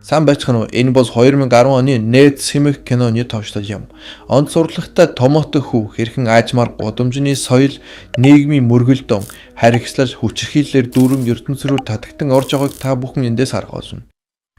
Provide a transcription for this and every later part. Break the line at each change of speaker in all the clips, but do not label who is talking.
Сайн байцгаана уу? Энэ бол 2010 оны Нед Симэх киноны товчлол юм. Онд сурлагатай томоотой хүү хэрхэн аажмаар гудамжны соёл, нийгмийн мөргөлдөөн, харгислал хүчирхийллээр дүүрэн ертөнц рүү татагтан орж байгааг та бүхэн эндээс харах болно.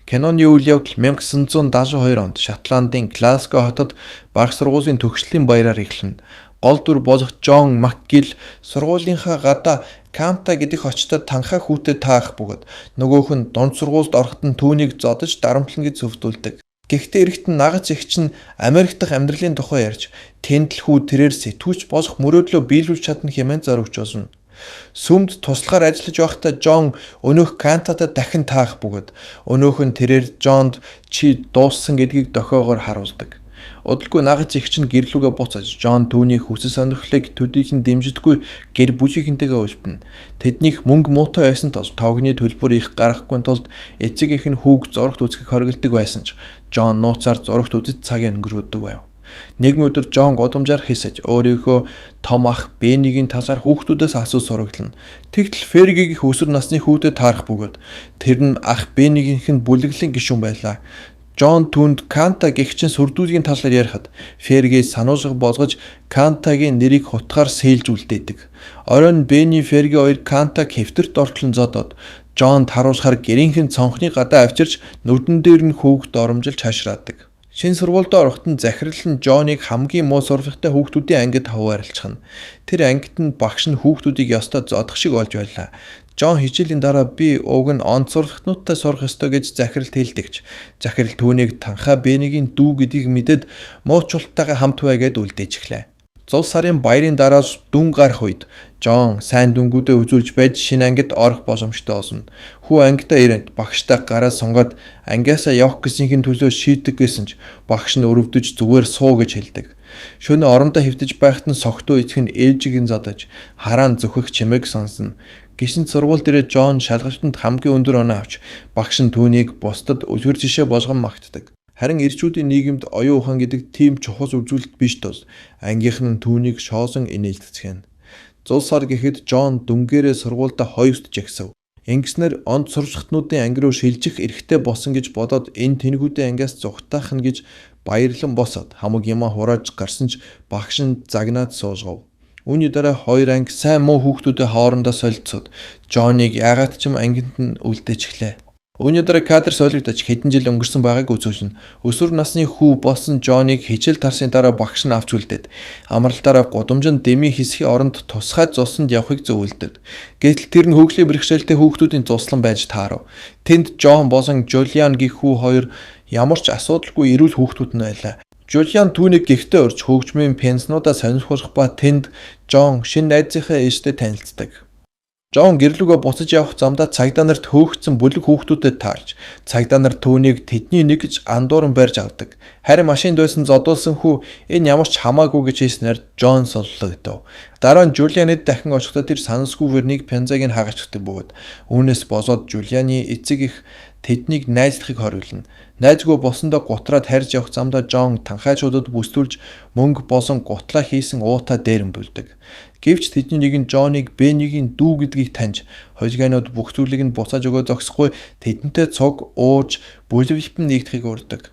Киноны үйл явдал 1972 онд Шотландын Глазго хотод бага сургуулийн төгслийн баяраар эхэлнэ. Гол дүр болох Джон Макгил сургуулийнхаа гадаа Канта гэдэг очтод танхаа хүүтэд таах бөгөөд нөгөөх нь дунд сургуульд ороход нь түүнийг зодож дарамтлан гэж зөвдүүлдэг. Гэхдээ эрэхт нь нагц эгч нь Америк дахь амьдралын тухай ярьж тэнд л хүү тэрээр сэтгүүлч болох мөрөөдлөө биелүүлж чадна хэмээн зоригч болно. Сүмд туслахаар ажиллаж байхдаа Джон өнөөх Кантатай дахин таах бөгөөд өнөөх нь тэрээр Джонд чи дууссан гэдгийг дохиогоор харуулдаг. Удалгүй нагц эгч нь гэрлүүгээ буцаж Джон түүний хүсэл сонирхлыг төдийхөн дэмждэггүй гэр бүлийнхэнтэйгээ уулзна. Тэднийх мөнгө муутай байсан тул тогны төлбөр их гаргахгүй тулд эцэг их нь хүүг зурагт үзэхийг хориглодог байсан ч Джон нууцаар зурагт үзэж цагийг өнгөрөөдөг байв. Нэгэн өдөр Джон годомжаар хисэж өөрийнхөө том ах Беннигийн талаар хүүхдүүдээс асууж сураглана. Тэгтэл Фергиг их өсвөр насны хүүтэд таарах бөгөөд тэр нь ах Беннигийнх нь бүлэглэлийн гишүүн байлаа. Джон түнд Канта гэгчин сүрдүүлгийн талаар ярихад Фергээс сануулга болгож Кантагийн нэрийг хутгаар сээлжүүлдэг. Оройн Бенни Ферги хоёр Кантаг хэвтэрт ортлон зодоод Джонд харуулахаар гэрийнхэн цонхны гадаа авчирч нүдэн дээр нь хүүгд оромжилж хашраадаг. Шинэ сургуульд ороход нь захирал нь Джоныг хамгийн муу сурвалжтай хүүхдүүдийн ангид хаваарилчихна. Тэр ангид нь багш нь хүүхдүүдийг ёстой зодох шиг болж байлаа. Джон хичээлийн дараа би уг нь онц сургалтнуудтай сурах ёстой гэж захиралд хэлдэгч. Захирал түүнийг танхаа Беннигийн дүү гэдгийг мэдээд муучултайгаа хамт байгаад үлдээж эхлэв. Зул сарын баярын дарааж дүн гарах үед Джон сайн дүнгүүдээ үзүүлж байж шинэ ангид орох боломжтой болно. Хүү ангидаа ирээд багштай гараа сунгаад ангиасаа явах гэсийн төлөө шийдэг гэсэн ч багш нь өрөвдөж зүгээр суу гэж хэлдэг. Шөнө орондоо хөвтөж байхад нь согтуу эцэг нь ээлжигийн зодож хараан зүхэх чимээг сонсно. Гişin сургууль дээрээ Джон шалгалтанд хамгийн өндөр оноо авч багш нь түүнийг бусдад үлгэр жишээ болгон магтдаг. Харин эрчүүдийн нийгэмд оюун ухаан гэдэг тийм чухал үзүүлэлт биш тул ангийнх нь түүнийг шоосон инээлтцгэн. Зул сар гэхэд Джон дүнгээрээ сургуультай хойвсд жагсав. Ингэснээр онд сурчлагчдын анги руу шилжих эрхтэй болсон гэж бодоод энэ тэнэгүүдийн ангиас зүхтаах нь гэж баярлан босоод хамаг юмаа хурааж гарсан ч багш нь загнаад суужгав. Үүний дараа хоёр анги сайн муу хүүхдүүдээ хоорондоо солилцоод Джоныг яагаад ч юм ангинд нь үлдээж эхлэв. Үүний дараа кадр солигдож хэдэн жил өнгөрсөн байгааг үзүүлнэ. Өсвөр насны хүү болсон Джоныг хичээл тарсны дараа багш нь авч үлдээд амралтаараа гудамжинд дэмий хэсгийн оронд тусгай цусанд явахыг зөвлөдөг. Гэтэл тэр нь хөгжлийн бэрхшээлтэй хүүхдүүдийн цуслан байж таарав. Тэнд Джон болон Жулиан гэх хүү хоёр ямар ч асуудалгүй эрүүл хүүхдүүд нь байлаа. Жулиан түүнийг гихтээ урьж хөгжмийн пенснуудаа сонирхуулах ба тэнд Джон шинэ найзынхаа ээжтэй танилцдаг. Джон гэрлүүгээ буцаж явах замдаа цагдаа нарт хөөгцсөн бүлэг хүүхдүүдэд таарч цагдаа нар түүнийг тэдний нэг гэж андууран барьж авдаг. Харин машинд байсан зодуулсан хүү энэ ямар ч хамаагүй гэж хэлснээр Джон соллогдов. Дараа нь Жулианэд дахин очихдоо тэр санасгүйгээр нэг пензаг нь хагачдаг бөгөөд үүнээс босоод Жулианы эцэг их тэднийг найзлахыг хориглоно. Найзгүй болсондоо гутраад харьж явах замдаа Джон танхаачуудад бүсдүүлж мөнгө болон гутлаа хийсэн уутаа дээрэн бүлдэг. Гэвч тэдний нэг нь Джоныг Беннигийн дүү гэдгийг таньж хулигайнууд бүх зүйлийг нь буцааж өгөө зогсохгүй тэдэнтэй цуг ууж бүлэвэлпэн нэгдэхийг урьдаг.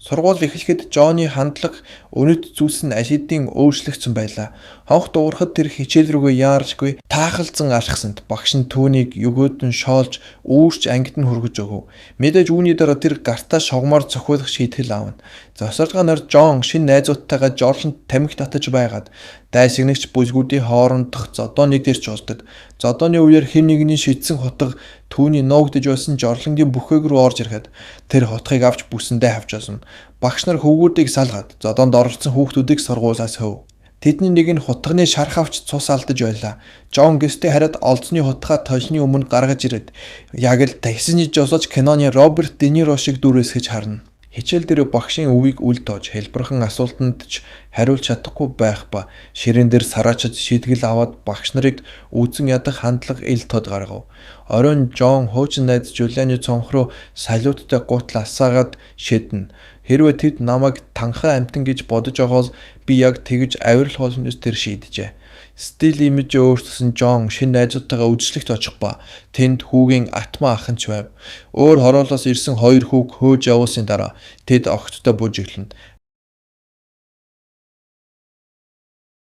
Сургууль эхлэхэд Джоны хандлага өнөд зүйлс нь алидын өөрчлөгдсөн байлаа. Хонх дуурахад тэр хичээл рүүгээ яарчгүй таахалзан алхсанд багш нь түүнийг өгөөд нь шоолж үүрч ангид нь хүргэж өгөв. Мэдээж үүний дараа тэр гартаа шогмоор цохиулах шийтгэл авна. Завсарлаганаар Джон шинэ найзуудтайгаа Жоржинд тамхи татаж байгаад дайсагнагч бүлгүүдийн хоорондох зодоо нэгдэрч уулздаг. Зодооны үеэр хэн нэгний шидсэн хутга түүний нуугдж байсан жорлонгийн бүхээг рүү орж ирэхэд тэр хутгийг авч бүсэндээ авч осон. Багш нар хөвгүүдийг салгаад зодоонд оролцсон хүүхдүүдийг сургуулиас хөв. Тэдний нэг нь хутганы шарх авч цус алдаж байлаа. Джон гэстэй хараад олзны хутгаа толны өмнө гаргаж ирээд яг л таксиний жосооч киноны Роберт Де Ниро шиг дүрээсгэж харна. Хичээл дээр багшийн өвийг үл тоож хэлбэрхэн асуултанд ч хариулж чадахгүй байх ба ширээн дээр сараачид шийтгэл аваад багш нарыг үзэн ядах хандлага ил тод гаргав. Оройн Джон хуучин найз Жулианы цонх руу салюттай гутал асаагаад шиднэ. Хэрвээ тэд намайг танхаа амтан гэж бодож байгаал би яг тэгж авирал холноос тэр шийджээ. Стил имиж өөрчлөсөн Жон шинэ найзуудтайгаа үжиглэгт очих ба тэнд хүүгийн Атма ах нь ч байв. Өөр хороолоос ирсэн хоёр хүүг хөөж явуулсны дараа тэд огттой бужиглана.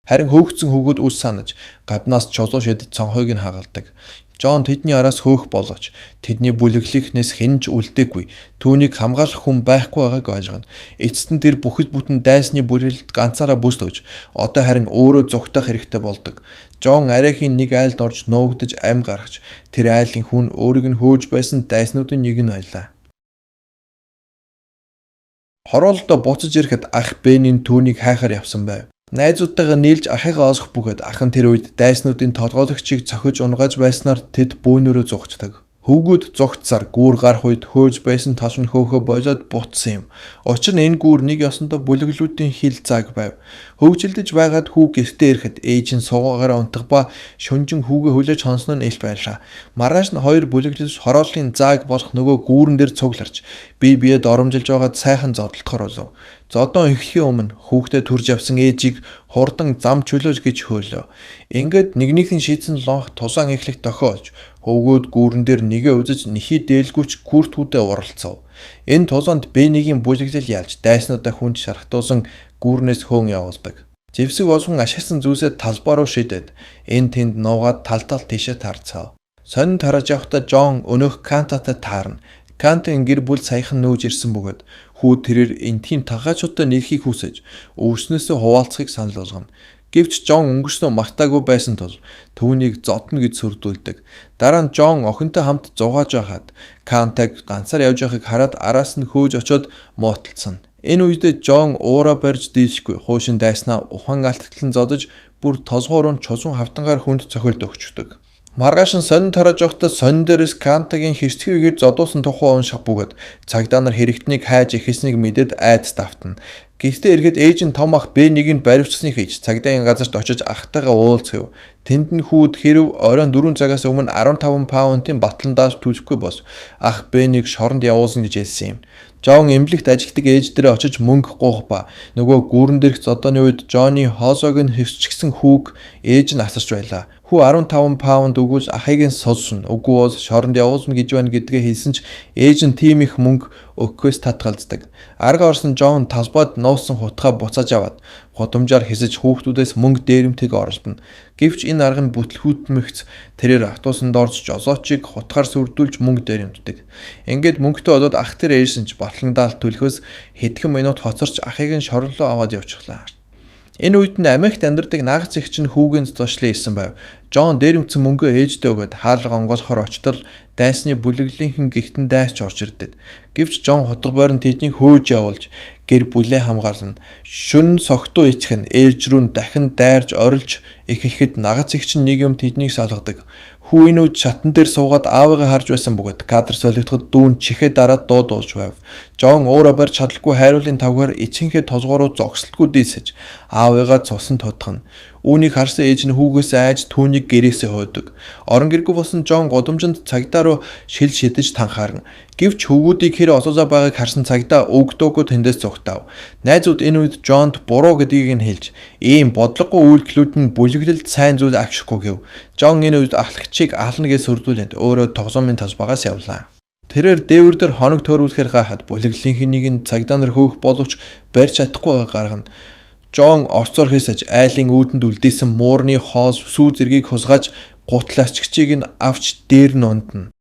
Харин хөөгцөн хүүгүүд үс санаж гаднаас чулуу шидэж цонхойг нь хагалдаг. Жон тэдний араас хөөх боловч тэдний бүлэглэхнээс хэн ч үлдээгүй. Түүнийг хамгаалах хүн байхгүй байгааг ойлгоно. Эцэст нь тэр бүхэл бүтэн дайсны бүрэлд ганцаараа бүс төвж одоо харин өөрөө зүгтах хэрэгтэй болдог. Жон арайхийн нэг айлд орж нуугдж ам гаргаж тэр айлын хүн өөрийг нь хөөж байсан дайснуудын нэг нь байлаа. Хороолдоо буцаж ирэхэд ах Бенийн түүнийг хайхаар явсан байв. Найзуудтайгаа нийлж ахыгаа олох бөгөөд ах нь тэр үед дайснуудын толгойлогчийг цохиж унгааж байснаар тэд бөөнөрөө зугтдаг. Хүүгүүд зогтсаар гүүр гарах үед хөөж байсан тос нь хөөхө болоод бутсан юм. Учир нь энэ гүүр нэг ёсондоо бүлэглүүдийн хил зааг байв. Хөвгөлдөж байгаад хүүг гэртээ ирэхэд ээж нь суугаараа унтах ба шүнжин хүүгээ хүлээж хонсон нь ил байлаа. Маргааш нь хоёр бүлэглэж хорооллын зааг болох нөгөө гүүрэн дээр цугларч биед оромжилж байгаад сайхан зодтолдохоор болов. Зодон ихэхийн өмнө хүүхдээ төрж явсан ээжийг хурдан зам чөлөөж гэж хөөлөө. Ингээд нэгнийхэн шийдсэн лонх тусаан эхлэх тохиолж хөвгүүд гүүрэн дээр нэгэ үзэж нэхий дээлгүүч күртгүүдээ уралцав. Энэ тулаанд Бенигийн бүлэглэл ялж дайснуудаа хүнд шархтуулсан гүүрнээс хөөн явуулдаг. Живсэг болгон ашигласан зүйлсээ талбай руу шидэд энэ тэнд нуугаад тал тийшээ тарцав. Сонин тараж явахдаа Жон өнөөх Кантатай таарна. Кантын гэр бүл саяхан нүүж ирсэн бөгөөд хүү тэрээр энтхийн тагаачуудтай нэрхийг хүсэж өвснөөсөө хуваалцахыг санал болгоно. Гэвч Жон өнгөрснөө магтаагүй байсан тул түүнийг зодно гэж сүрдүүлдэг. Дараа нь Жон охинтой хамт зугааж байхад Кантаг ганцаар явж байхыг хараад араас нь хөөж очоод мууталцсан. Энэ үед Жон уураа барьж дийлэхгүй хуушин дайснаа ухаан алтгалан зодож бүр толгоороо чулуун хавтангаар хүнд цохилд өгчдөг. Маргааш нь сонин тараж явахдаа сонин дээрээс Кантагийн хэрцгийгээр зодуусан тухай унших бөгөөд цагдаа нар хэрэгтнийг хайж ихэлснийг мэдээд айдас давтана. Гэхдээ эргээд ээж нь том ах Бенийг нь баривчсныг хийж цагдаагийн газарт очиж ахтайгаа уулзав. Тэнд нь хүүд хэрв оройн 4 цагаас өмнө 15 паунтын батлан дааж түлхэхгүй бос ах Бенийг шоронд явуулсан гэж хэлсэн юм. Жон эмнэлэгт ажилладаг ээж дээрээ очиж мөнгө гуйх ба нөгөө гүүрэн дээрх зодооны үед Жоны хоосоог нь хэвчгсэн хүүг ээж нь асарч байлаа. Хүү 15 паунд өгүүлж ахыг нь сулсан. Үгүй бол шоронд явуулна гэж байна гэдгээ хэлсэн ч ээж нь тийм их мөнгө өгөхөөс татгалздаг. Арга орсон Жон талбайд нуусан хутгаа буцааж аваад гудамжаар хэсэж хүүхдүүдээс мөнгө дээрэмтэг оруулна. Гэвч энэ арга нь бүтлгүүтмэгц тэрээр автобусанд орж жолоочийг хутгаар сүрдүүлж мөнгө дээрэмтдэг. Ингээд мөнгөтэй болоод ах тэр ээжсэн ч батландаал төлөхөөс хэдхэн минут хоцорч ахыг нь шорорлоо аваад явчихлаа. Энэ үед нь Америкт амьдардаг наагц эгч нь хүүгийн зочлон ирсэн байв. Жон дээрэмцэн мөнгөө ээждээ өгөөд хаалга онгоолохоор очтол дайсны бүлэглийнхэн гихтэн дайсч орж ирдэг. Гэвч Жон хотго бойрон тэднийг хөөж явуулж гэр бүлээ хамгаална. Шүн согтуу ичхэн ээж рүү дахин дайрж орилж ихэхэд наагц эгч нь нэг юм тэднийг салгадаг. Хүү энэ үед шатан дээр суугаад аавыгаа харж байсан бөгөөд кадр солигдоход дүүн чихээ дараад дуудуулж байв. Жон өөрөө барь чадалгүй хайруулын тавгаар ичинхээ толгоороо зогсолтгүй дийсэж аавыгаа цусан тутгана. Үүнийг харсан ээж нь хүүгээс айж түүнийг гэрээсээ хөөдөг. Орон гэргүй болсон Жон гудамжинд цагдаа руу шил шидэж танхаарна. Гэвч хүүгүүдийг хэр осоосоо байгааг харсан цагдаа өгдөөгүй тэндээс зугтав. Найзууд энэ үед Жонд буруу гэдгийг нь хэлж ийм бодлогогүй үйлдэлүүд нь бүлэглэлд сайн зүйл агшихгүй гэв. Жон энэ үед ахлагчийг ална гэж сүрдүүлээд өөрөө тоглоомын талбайгаас явлаа. Тэрээр дээвэр дээр хоног төөрүүлэхээр гайхаад бүлэглэлийнхнийг нь цагдаа нар хөөх боловч барьж чадахгүй гаргана. Жон орцоор хэсэж айлын үүдэнд үлдээсэн муурны хоол сүү зэргийг хусгаж гутлаачгчийг нь авч дээр нь ундна.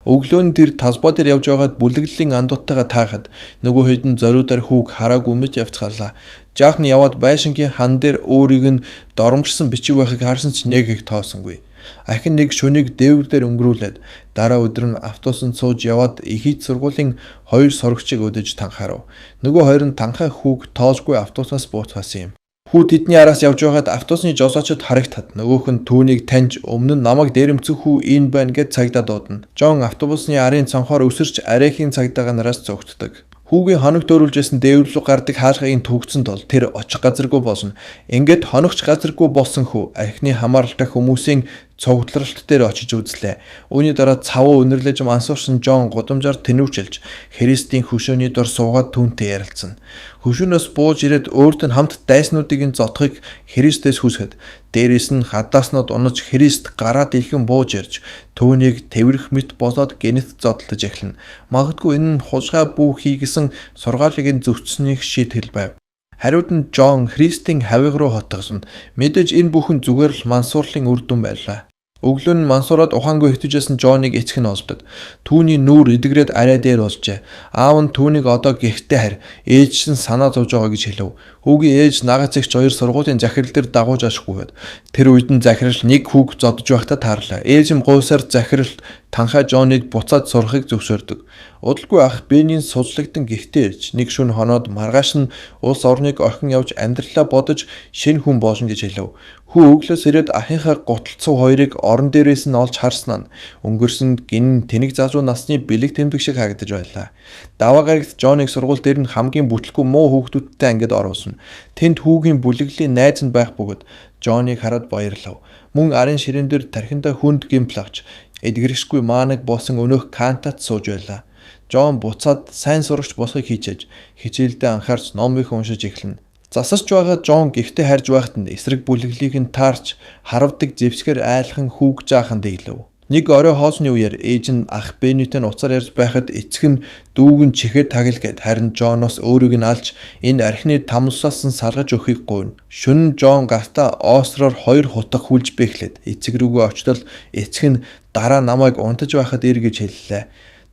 Өглөө нь тэр талбай дээр явж байгаад бүлэглэлийн андуутайгаа таахад нөгөө хэд нь зориудаар хүүг хараагүй мэт явцгаалаа. Жаахан яваад байшингийн хан дээр өөрийг нь доромжсон бичиг байхыг харсан ч нэг их тоосонгүй. Ахин нэг шөнийг дээвэр дээр өнгөрүүлээд дараа өдөр нь автобусанд сууж яваад ихийд сургуулийн хоёр сорогчийг өдөж танхаарав. Нөгөө хоёр нь танхай хүүг тоолгүй автобусаас буутгасан юм. Хүү тэдний араас явж байгаад автобусны жолоочид харагтаад нөгөөх нь түүнийг таньж өмнө нь намайг дээрэмцэх хүү энэ байна гэж цагдаа дуудана. Жон автобусны арын цонхоор өсөрч арайхийн цагдаагаа нараас зогтдог. Хүүгийн хоног дөөрүүлжсэн дээвэрлүү гардаг хаалгыг төгцөнд бол тэр очих газаргүй болно. Ингээд хоногч газаргүй болсон хүү архины хамааралтай хүмүүсийн цугтларалт дээр очиж үзлээ. Үүний дараа цавуу үнэрлэж мансуурсан Жон гудамжаар тэнүүчилж Христийн хөшөөний дор суугаад түүнтэй ярилцсан. Хөшөөнөөс бууж ирээд өөрт нь хамт дайснуудын зодохыг Христээс хүсгэд дээрээс нь хадааснууд унаж Христ гараад илхэн бууж ирж түүнийг тэврэх мэт болоод гэнэт зодтолж эхэлнэ. Магадгүй энэ нь хулгай бүү хийгсэн сургаалыг зөвчсөнийг шийтгэл байв. Хариуд нь Жон Христийн хавиг руу хотгосон. Мэдээж энэ бүхэн зүгээр л мансуурлын үр дүн байлаа. Өглөө нь мансуураад ухаангүй хитвжсэн Жоныг эцэг нь олдод. Түүний нүүр эдгрээд арай дээр болжээ. Аав нь түүнийг одоо гэртээ харь. Ээж нь санаа зовж байгаа гэж хэлв. Хүүгийн ээж нагц эгч хоёр сургуулийн захирал дээр дагууж ашиггүйгээд. Тэр үед нь захирал нэг хүүг зодж байхдаа таарлаа. Ээж нь гуйсаар захиралд танхаа Жоныг буцаад сурахыг зөвшөөрдөг. Удалгүй ах Бенийн суллагдсан гихтээ ирж нэг шөнө хоноод маргааш нь улс орныг орхин явж амьдралаа бодож шинэ хүн болно гэж хэлв. Хүү өглөөс ирээд ахынхаа гуталцуу хоёрыг орон дээрээс нь олж харснаа нь өнгөрсөн гин тэнэг залуу насны бэлэг тэмдэг шиг харагдаж байлаа. Даваа гарагт Жоныг сургууль дээр нь хамгийн бүтлгүй муу хүүхдүүдтэй ангид оруулсан. Тэнд хүүгийн бүлэглэлийн найз нь байх бөгөөд Жоныг хараад баярлав. Мөн арын ширээн дээр тархиндаа хүнд гимплагч эдгэршгүй маанаг болсон өнөөх Кантат сууж байлаа. Жон буцаад сайн сурагч болохыг хичээж хичээлдээ анхаарч ном их уншиж эхэлнэ. Засаж байгаа Жон гихтээ харж байхад нь эсрэг бүлэглийг нь таарч харавдаг зэвсгэр айлхан хүүг жаахан дэглэв. Нэг орой хоосны үеэр ээж нь ах Бенитэй уцаар ярьж байхад эцэг нь дүүг нь чихээр тагилгээд харин Жоноос өөрийг нь алж энэ архины тамлсаас нь салгаж өгөхийг гуйна. Шөнө Жон гартаа оосроор 2 хутаг хүлж бэхлээд эцэг рүүгээ очтол эцэг нь дараа намайг унтаж байхад ир гэж хэллээ.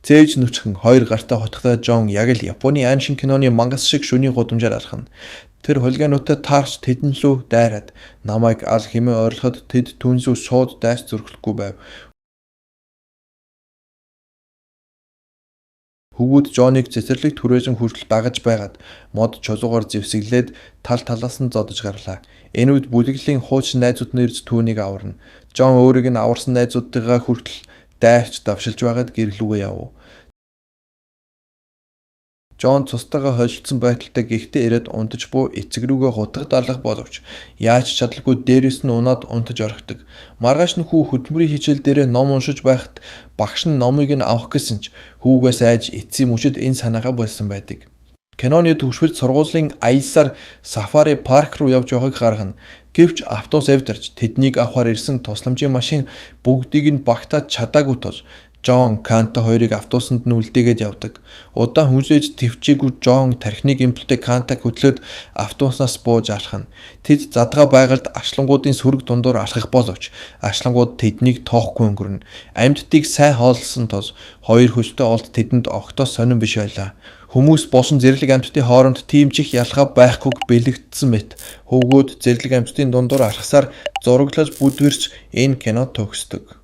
Цээж нүчгэн 2 гартаа хутгатаа Жон яг л Японы аимшиг киноны мангас шиг шүний гудамжаар алхана. Тэр хулгайнуудад таарч тэдэн лүү дайраад намайг ал хэмээн ойрлоход тэд түнсүү шууд дайс зүрхэхгүй байв. Хөвгүүд Жоныг цэцэрлэг түрээжин хүртэл дагаж байгаад мод чулуугаар зэвсэглээд тал талаас нь зодож гарлаа. Энэ үед бүлэглэлийн хуучин найзууд нь ирж түүнийг аварна. Жон өөрийг нь аварсан найзуудтайгаа хүртэл дайрч давшилж байгаад гэрлүүгээ яв. Жон цустайгаа холилдсон байдалтай гихтээ ирээд унтаж буй эцэг рүүгээ хутагд алах боловч яаж чадалгүй дээрээс нь унаад унтаж орхидог. Маргааш нь хүү хөдөлмөрийн хичээл дээрээ ном уншиж байхад багш нь номыг нь авах гэсэн ч хүүгээс айж эцсийн мөчөд энэ санаагаа болсон байдаг. Киноны төвшөлт сургуулийн аялсаар сафари парк руу явж байгааг харгана. Гэвч автобус авдарч тэднийг авахар ирсэн тусламжийн машин бүгдийг нь багтаад чадаагүй тул Жон Канта хоёрыг автобусанд нь үлдээгээд явдаг. Удаан хүлээж төвчээгүй Жон тархиныг имплтэй Кантаг хөдлөөд автобуснаас бууж алхана. Тэд задгаа байгальд ашлангуудын сүрэг дундуур алхах боловч ашлангууд тэднийг тоохгүй өнгөрнө. Амьдтыг сайн хооллсон тул хоёр хүчтэй олд тэдэнд огтоос сонирн биш байлаа. Хүмүүс босон зэрлэг амьтдын хооронд тийм чих ялгаа байхгүйг бэлэгдсэн мэт хөвгүүд зэрлэг амьтдын дундуур алхасаар зураглаж бүдгэрч энэ кино төгсдөг.